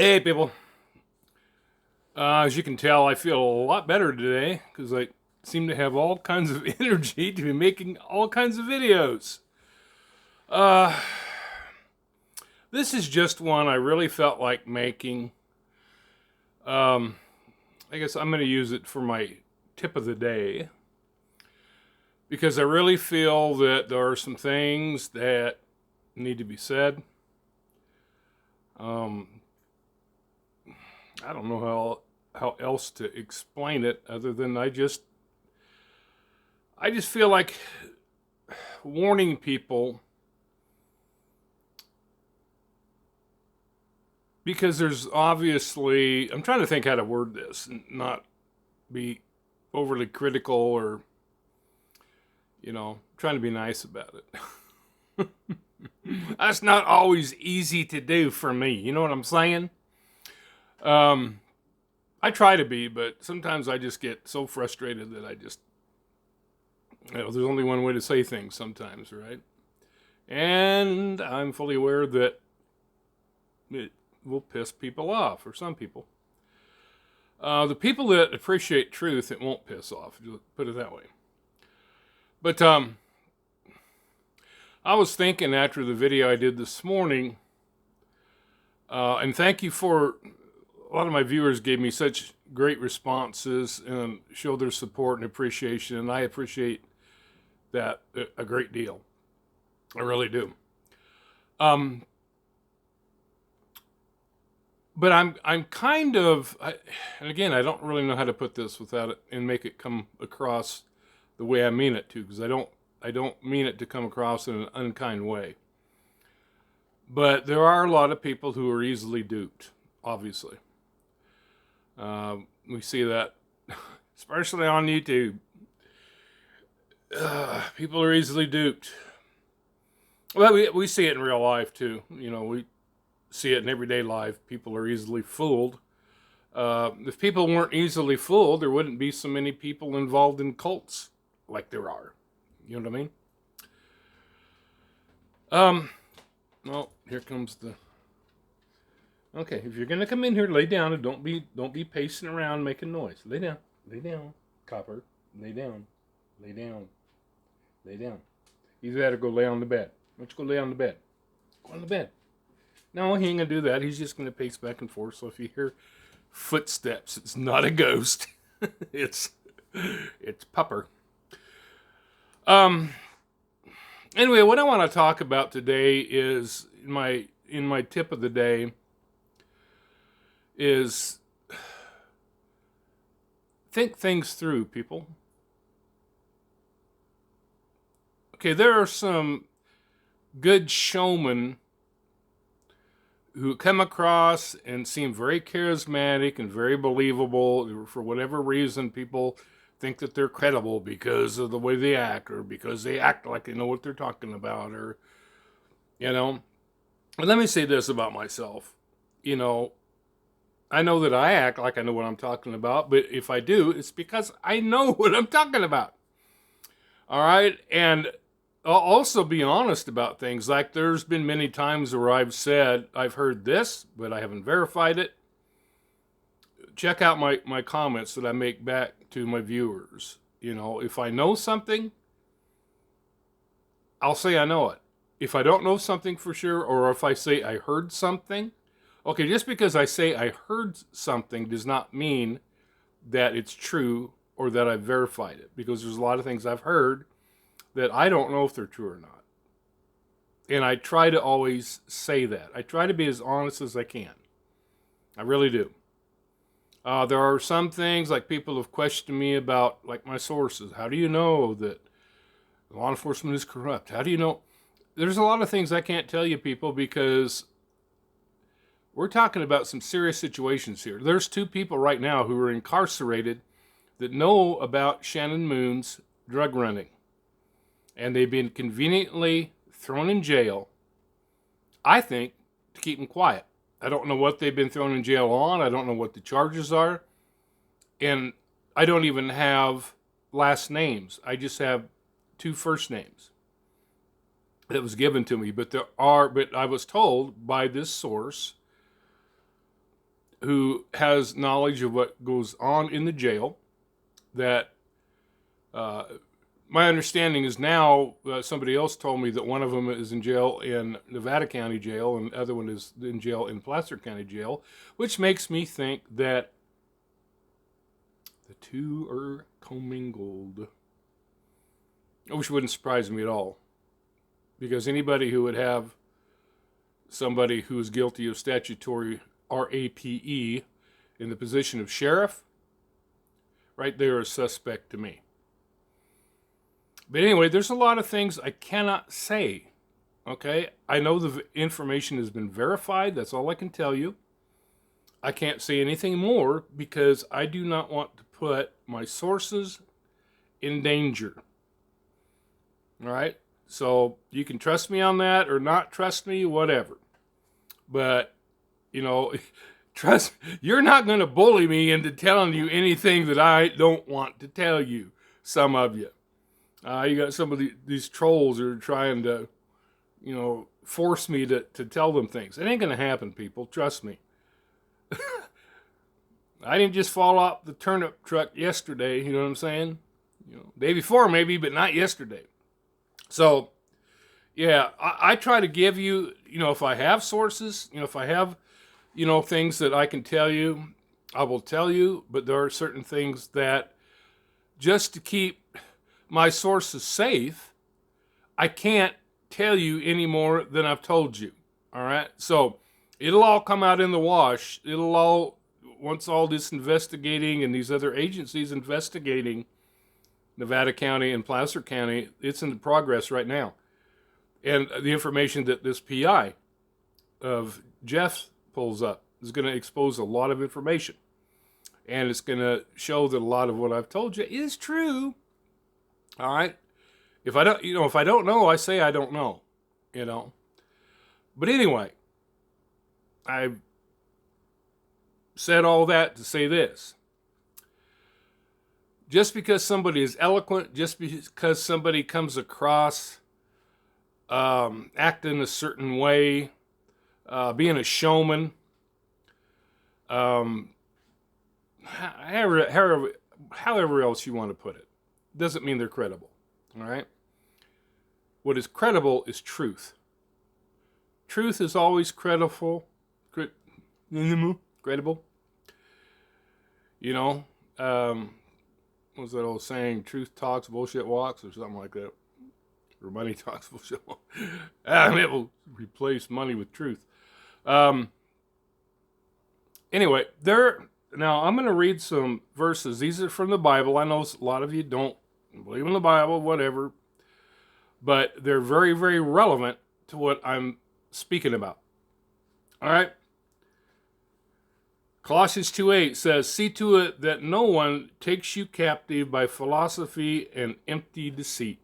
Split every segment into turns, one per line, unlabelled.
Hey, people. As you can tell, I feel a lot better today because I seem to have all kinds of energy to be making all kinds of videos. Uh, this is just one I really felt like making. Um, I guess I'm going to use it for my tip of the day because I really feel that there are some things that need to be said. Um, I don't know how else to explain it other than I just feel like warning people because there's obviously, I'm trying to think how to word this and not be overly critical or, trying to be nice about it. That's not always easy to do for me. You know what I'm saying? Um, I try to be, but sometimes I just get so frustrated that there's only one way to say things sometimes, right? And I'm fully aware that it will piss people off, or some people. The people that appreciate truth, it won't piss off. Put it that way. But I was thinking after the video I did this morning, and thank you for a lot of my viewers gave me such great responses and showed their support and appreciation, and I appreciate that a great deal. I really do. Um, but I'm kind of, and again, I don't really know how to put this without it and make it come across the way I mean it to, because I don't mean it to come across in an unkind way. But there are a lot of people who are easily duped, obviously. We see that, especially on YouTube. People are easily duped. Well, we see it in real life too. We see it in everyday life. People are easily fooled. If people weren't easily fooled, there wouldn't be so many people involved in cults like there are. You know what I mean? Well, here comes the. Okay, if you're gonna come in here, lay down and don't be pacing around making noise. Lay down, copper. Lay down, lay down, lay down. Either that or go lay on the bed. Why don't you go lay on the bed? Go on the bed. No, he ain't gonna do that. He's just gonna pace back and forth. So if you hear footsteps, it's not a ghost. it's it's Pupper. Um. Anyway, what I want to talk about today is in my tip of the day is think things through, people. Okay, there are some good showmen who come across and seem very charismatic and very believable. For whatever reason, people think that they're credible because of the way they act, or because they act like they know what they're talking about, or, you know. And let me say this about myself. You know, I know that I act like I know what I'm talking about, but if I do, it's because I know what I'm talking about. All right? And I'll also be honest about things. Like there's been many times where I've said, I've heard this, but I haven't verified it. Check out my comments that I make back to my viewers. You know, if I know something, I'll say I know it. If I don't know something for sure, or if I say I heard something, okay, just because I say I heard something does not mean that it's true or that I've verified it, because there's a lot of things I've heard that I don't know if they're true or not. And I try to always say that. I try to be as honest as I can. I really do. There are some things like people have questioned me about, like my sources. How do you know that law enforcement is corrupt? How do you know? There's a lot of things I can't tell you, people, because we're talking about some serious situations here. There's two people right now who are incarcerated that know about Shannon Moon's drug running. And they've been conveniently thrown in jail, I think, to keep them quiet. I don't know what they've been thrown in jail on. I don't know what the charges are. And I don't even have last names. I just have two first names that was given to me. But I was told by this source who has knowledge of what goes on in the jail. That my understanding is now, somebody else told me that one of them is in jail in Nevada County Jail and the other one is in jail in Placer County Jail, which makes me think that the two are commingled. Which wouldn't surprise me at all. Because anybody who would have somebody who is guilty of statutory RAPE in the position of sheriff, right there is suspect to me. But anyway, there's a lot of things I cannot say. Okay? I know the information has been verified. That's all I can tell you. I can't say anything more because I do not want to put my sources in danger. All right? So you can trust me on that or not trust me, whatever. But, you're not going to bully me into telling you anything that I don't want to tell you, some of you. You got some of these trolls who are trying to, force me to tell them things. It ain't going to happen, people. Trust me. I didn't just fall off the turnip truck yesterday, you know what I'm saying? Day before maybe, but not yesterday. So, yeah, I try to give you, if I have sources, if I have, things that I can tell you, I will tell you, but there are certain things that just to keep my sources safe, I can't tell you any more than I've told you. All right. So it'll all come out in the wash. Once all this investigating and these other agencies investigating Nevada County and Placer County, it's in progress right now. And the information that this PI of Jeff pulls up is going to expose a lot of information. And it's going to show that a lot of what I've told you is true. All right. If I don't know, I say I don't know, But anyway, I said all that to say this. Just because somebody is eloquent, just because somebody comes across acting a certain way, being a showman, however else you want to put it, doesn't mean they're credible. All right? What is credible is truth. Truth is always credible. Credible. What's that old saying? Truth talks, bullshit walks, or something like that. Or money talks, bullshit walks. It will replace money with truth. Anyway, now I'm going to read some verses. These are from the Bible. I know a lot of you don't believe in the Bible, whatever. But they're very, very relevant to what I'm speaking about. All right? Colossians 2:8 says, "See to it that no one takes you captive by philosophy and empty deceit."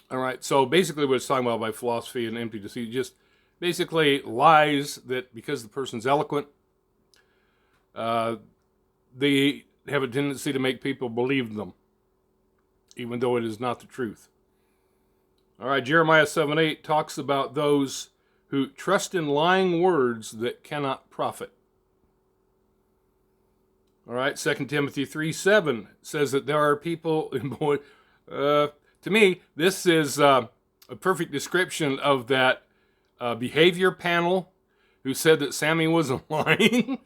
All right, so basically what it's talking about by philosophy and empty deceit, just basically lies that because the person's eloquent, they have a tendency to make people believe them, even though it is not the truth. All right, Jeremiah 7:8 talks about those who trust in lying words that cannot profit. All right, 2 Timothy 3:7 says that there are people, to me, this is a perfect description of that behavior panel who said that Sammy wasn't lying.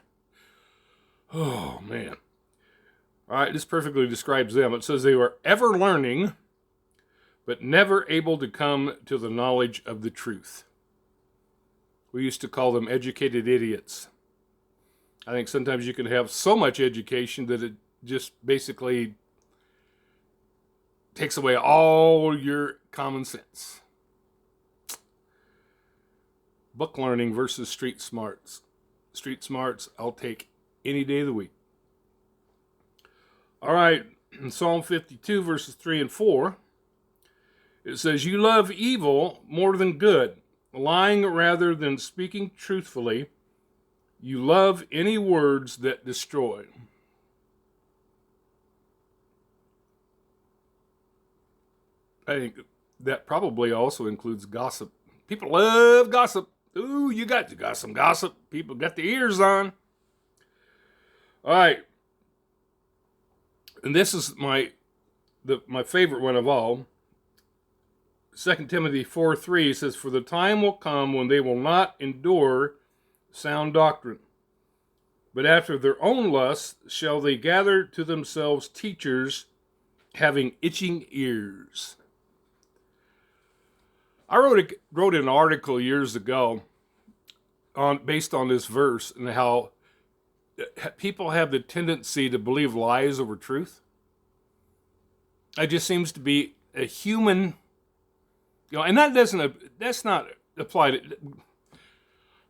Oh, man. All right, this perfectly describes them. It says they were ever learning, but never able to come to the knowledge of the truth. We used to call them educated idiots. I think sometimes you can have so much education that it just basically takes away all your common sense. Book learning versus street smarts. Street smarts, I'll take any day of the week. All right, in Psalm 52, verses 3 and 4, it says, "You love evil more than good, lying rather than speaking truthfully. You love any words that destroy." I think that probably also includes gossip. People love gossip. Ooh, you got some gossip. People got their ears on. All right. And this is my favorite one of all. 2 Timothy 4:3 says, "For the time will come when they will not endure sound doctrine, but after their own lusts shall they gather to themselves teachers having itching ears." I wrote an article years ago based on this verse and how people have the tendency to believe lies over truth. It just seems to be a human, and that's not apply to,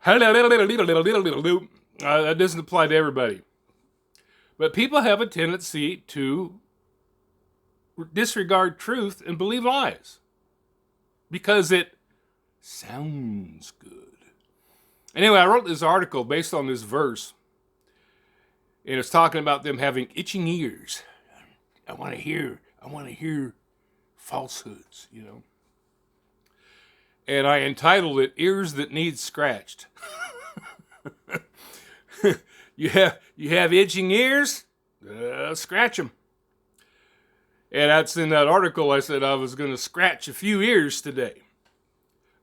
that doesn't apply to everybody. But people have a tendency to disregard truth and believe lies because it sounds good. Anyway, I wrote this article based on this verse, and it's talking about them having itching ears. I want to hear falsehoods, And I entitled it "Ears That Need Scratched." You have itching ears? Scratch them. And that's in that article. I said I was going to scratch a few ears today.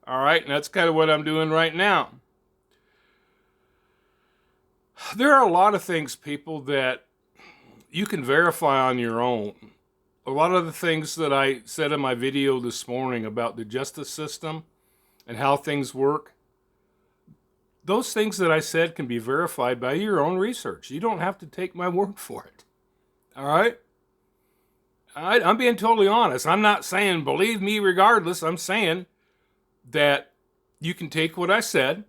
All right, and that's kind of what I'm doing right now. There are a lot of things, people, that you can verify on your own. A lot of the things that I said in my video this morning about the justice system and how things work, those things that I said can be verified by your own research. You don't have to take my word for it. All right? I'm being totally honest. I'm not saying believe me regardless. I'm saying that you can take what I said,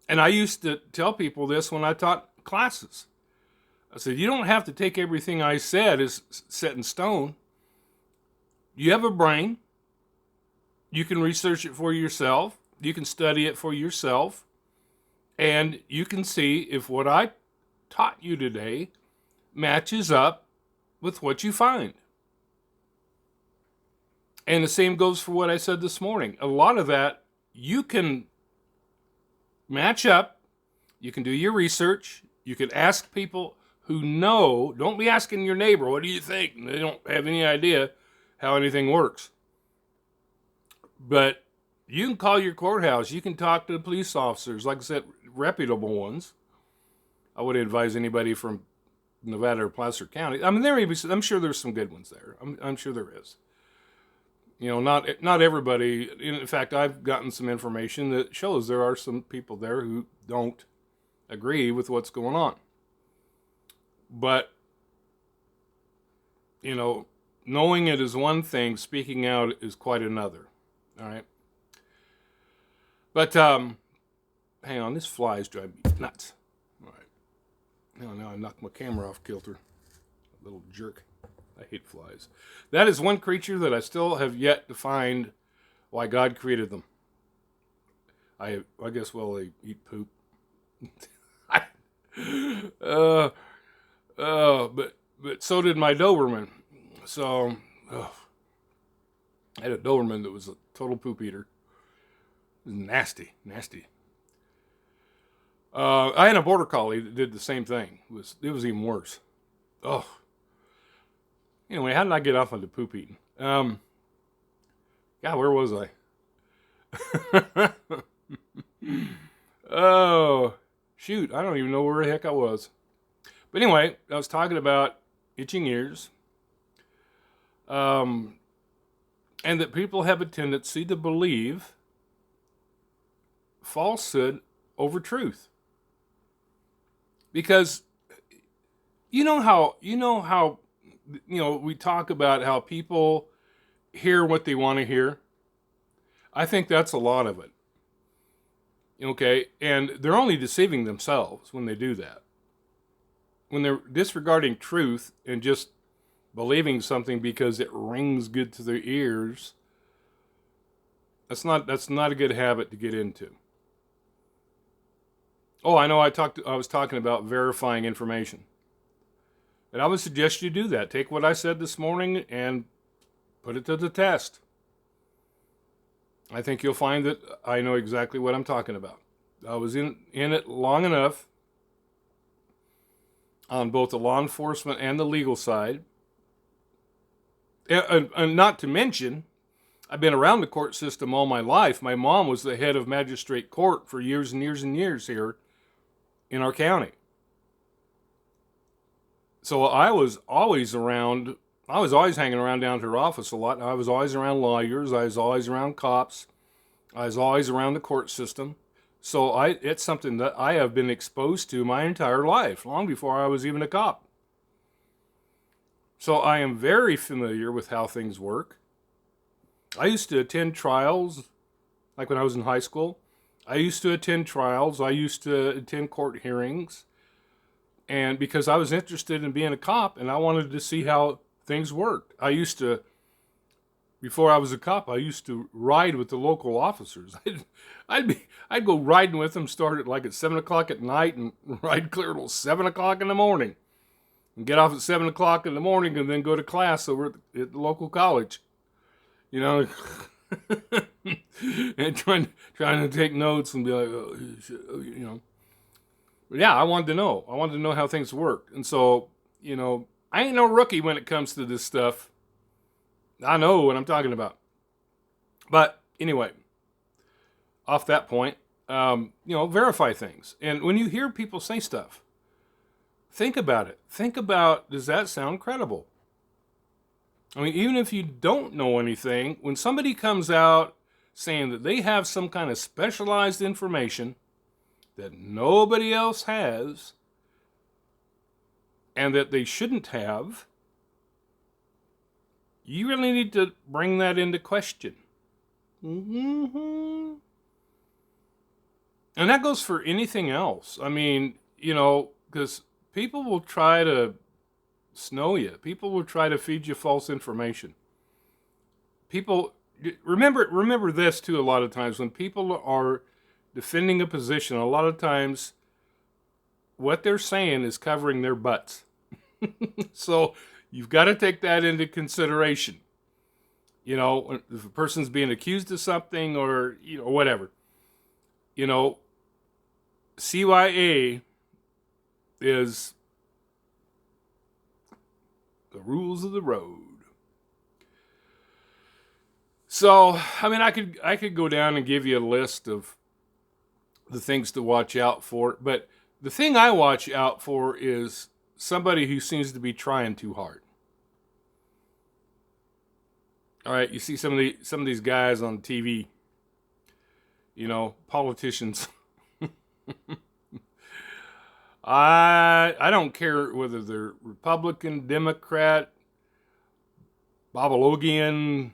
and I used to tell people this when I taught classes. I said, you don't have to take everything I said as set in stone. You have a brain. You can research it for yourself. You can study it for yourself. And you can see if what I taught you today matches up with what you find. And the same goes for what I said this morning. A lot of that you can match up. You can do your research. You can ask people who know. Don't be asking your neighbor, what do you think? And they don't have any idea how anything works. But you can call your courthouse. You can talk to the police officers, like I said, reputable ones. I wouldn't advise anybody from Nevada or Placer County. I mean, there may be. I'm sure there's some good ones there. I'm sure there is. Not everybody. In fact, I've gotten some information that shows there are some people there who don't agree with what's going on. But, knowing it is one thing, speaking out is quite another. All right. But, hang on, this fly is driving me nuts. All right. Now I knocked my camera off kilter. A little jerk. I hate flies. That is one creature that I still have yet to find why God created them. I guess, they eat poop. But so did my Doberman. So, I had a Doberman that was a total poop eater. It was nasty. I had a Border Collie that did the same thing. It was even worse. Oh. Anyway, how did I get off on the poop eating? God, where was I? Oh, shoot. I don't even know where the heck I was. But anyway, I was talking about itching ears. And that people have a tendency to believe falsehood over truth. Because you know how we talk about how people hear what they want to hear. I think that's a lot of it. Okay, and they're only deceiving themselves when they do that. When they're disregarding truth and just believing something because it rings good to their ears, that's not a good habit to get into. Oh, I know I was talking about verifying information. And I would suggest you do that. Take what I said this morning and put it to the test. I think you'll find that I know exactly what I'm talking about. I was in it long enough on both the law enforcement and the legal side. And not to mention, I've been around the court system all my life. My mom was the head of magistrate court for years and years and years here in our county. So I was always around, I was always hanging around down to her office a lot. I was always around lawyers. I was always around cops. I was always around the court system. So it's something that I have been exposed to my entire life, long before I was even a cop. So I am very familiar with how things work. I used to attend trials, like when I was in high school. I used to attend trials. I used to attend court hearings. And because I was interested in being a cop and I wanted to see how things worked. I used to, before I was a cop, I used to ride with the local officers. I'd go riding with them, start at 7 o'clock at night and ride clear till 7 o'clock in the morning. And get off at 7 o'clock in the morning and then go to class over at the local college. You know, and trying to take notes and be like, oh, you know. But yeah, I wanted to know. I wanted to know how things worked. And so, I ain't no rookie when it comes to this stuff. I know what I'm talking about. But anyway, off that point, verify things. And when you hear people say stuff, think about it. Think about, does that sound credible? I mean, even if you don't know anything, when somebody comes out saying that they have some kind of specialized information that nobody else has and that they shouldn't have, you really need to bring that into question. Mm-hmm. And that goes for anything else. I mean, because people will try to snow you. People will try to feed you false information. People, remember this too, a lot of times when people are defending a position, a lot of times what they're saying is covering their butts. So you've got to take that into consideration. If a person's being accused of something or, whatever. CYA is the rules of the road. So, I mean, I could go down and give you a list of the things to watch out for, but the thing I watch out for is somebody who seems to be trying too hard. All right, you see some of these guys on TV, politicians. I don't care whether they're Republican, Democrat, Babylonian,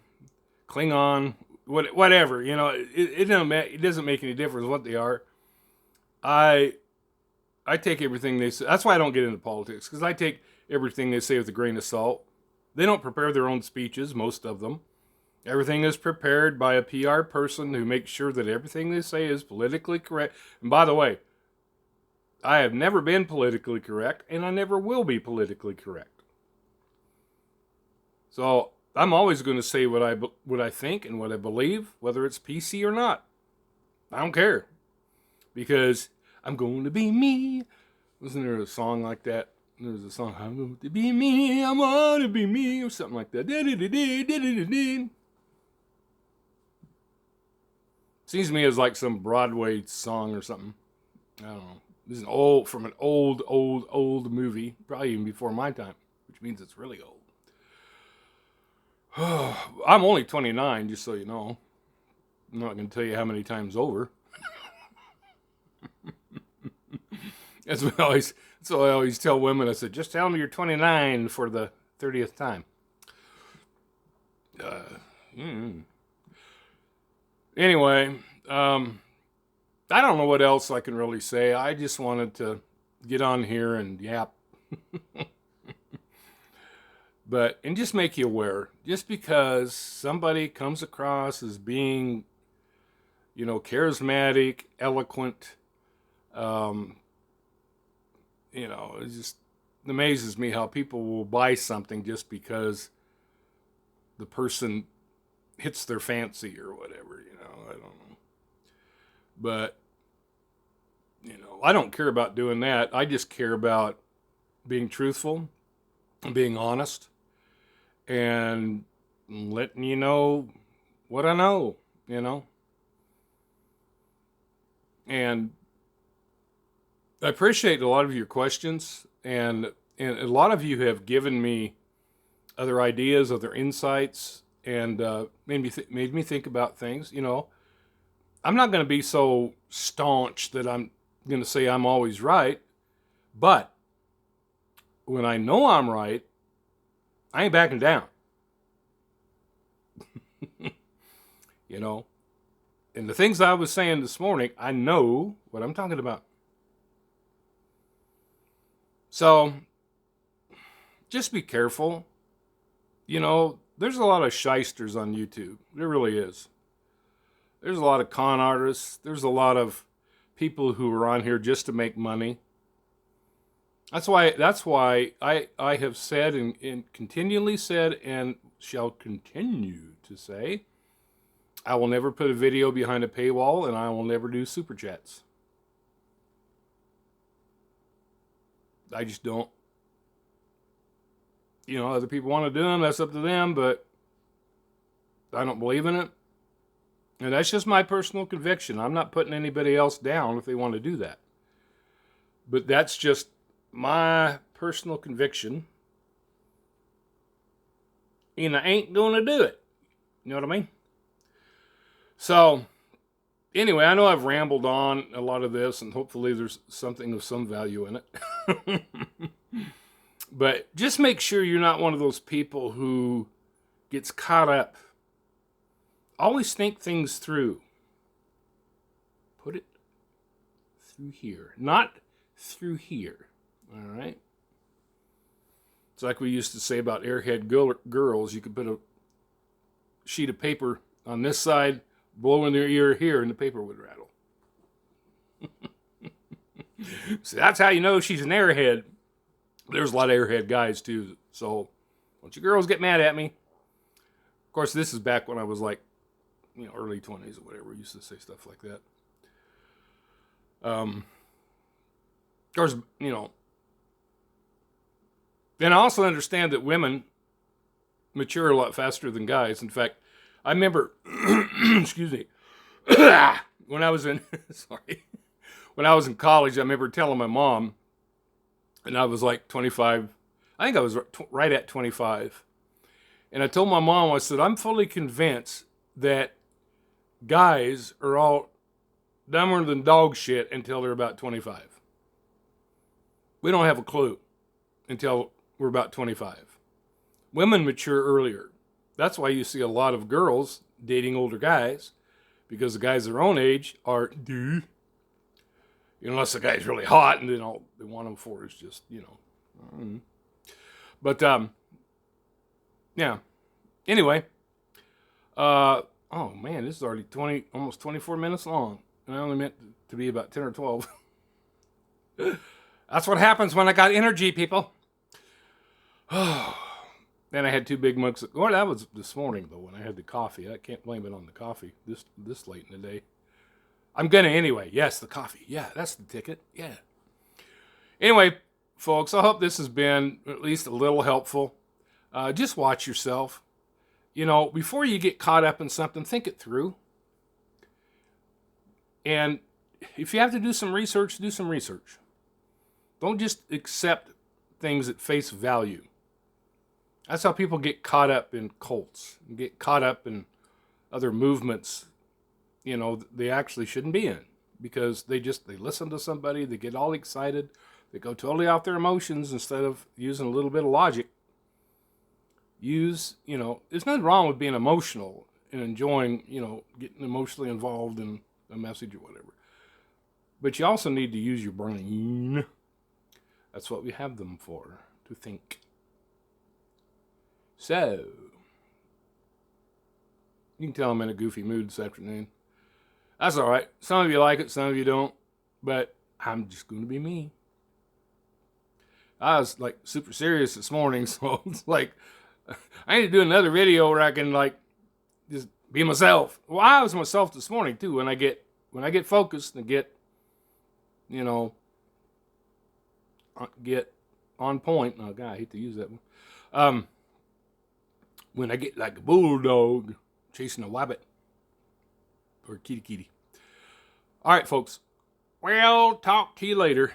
Klingon, whatever. It doesn't make any difference what they are. I take everything they say. That's why I don't get into politics, because I take everything they say with a grain of salt. They don't prepare their own speeches, most of them. Everything is prepared by a PR person who makes sure that everything they say is politically correct. And by the way, I have never been politically correct, and I never will be politically correct. So I'm always going to say what I think and what I believe, whether it's PC or not. I don't care, because I'm going to be me. Wasn't there a song like that? There's a song, I'm going to be me, I'm going to be me, or something like that. Seems to me as like some Broadway song or something. I don't know. This is from an old movie, probably even before my time, which means it's really old. I'm only 29, just so you know. I'm not going to tell you how many times over. That's what I always tell women. I said, just tell me you're 29 for the 30th time. Anyway, I don't know what else I can really say. I just wanted to get on here and yap. And just make you aware. Just because somebody comes across as being, charismatic, eloquent, it just amazes me how people will buy something just because the person hits their fancy or whatever, you know, I don't know. But, you know, I don't care about doing that. I just care about being truthful, being honest, and letting you know what I know, you know. And I appreciate a lot of your questions, and a lot of you have given me other ideas, other insights, and made me think about things. You know, I'm not going to be so staunch that I'm going to say I'm always right, but when I know I'm right, I ain't backing down. You know, and the things I was saying this morning, I know what I'm talking about. So just be careful. You know, there's a lot of shysters on YouTube. There really is. There's a lot of con artists. There's a lot of people who are on here just to make money. That's why I have said and continually said and shall continue to say, I will never put a video behind a paywall, and I will never do super chats. I just don't. You know, other people want to do them, that's up to them, but I don't believe in it. And that's just my personal conviction. I'm not putting anybody else down if they want to do that. But that's just my personal conviction. And I ain't going to do it. You know what I mean? So, anyway, I know I've rambled on a lot of this, and hopefully there's something of some value in it. But just make sure you're not one of those people who gets caught up. Always think things through. Put it through here, not through here. All right? It's like we used to say about airhead girls. You could put a sheet of paper on this side, blow in their ear here, and the paper would rattle. So that's how you know she's an airhead. There's a lot of airhead guys too. So don't you girls get mad at me. Of course, this is back when I was like, you know, early 20s or whatever. We used to say stuff like that. Of course, you know. And I also understand that women mature a lot faster than guys. In fact, I remember, excuse me, when I was in, when I was in college, I remember telling my mom, and I was like 25, I think I was right at 25. And I told my mom, I said, I'm fully convinced that guys are all dumber than dog shit until they're about 25. We don't have a clue until we're about 25. Women mature earlier. That's why you see a lot of girls dating older guys, because the guys their own age are, unless the guy's really hot and then all they want him for is just, you know. But, yeah. Anyway, oh man, this is already almost 24 minutes long. And I only meant to be about 10 or 12. That's what happens when I got energy, people. Then I had 2 big mugs. Well, that was this morning, though, when I had the coffee. I can't blame it on the coffee this late in the day. I'm going to anyway. Yes, the coffee. Yeah, that's the ticket. Yeah. Anyway, folks, I hope this has been at least a little helpful. Just watch yourself. You know, before you get caught up in something, think it through. And if you have to do some research, do some research. Don't just accept things at face value. That's how people get caught up in cults, and get caught up in other movements, you know, they actually shouldn't be in, because they listen to somebody, they get all excited, they go totally off their emotions instead of using a little bit of logic. There's nothing wrong with being emotional and enjoying, getting emotionally involved in a message or whatever. But you also need to use your brain. That's what we have them for, to think. So, you can tell I'm in a goofy mood this afternoon. That's all right. Some of you like it, some of you don't. But I'm just going to be me. I was like super serious this morning, so it's like I need to do another video where I can like just Be myself. Well, I was myself this morning too. When I get focused and get, you know, get on point. Oh God, I hate to use that one. When I get like a bulldog chasing a wabbit or kitty kitty. All right, folks. Well, talk to you later.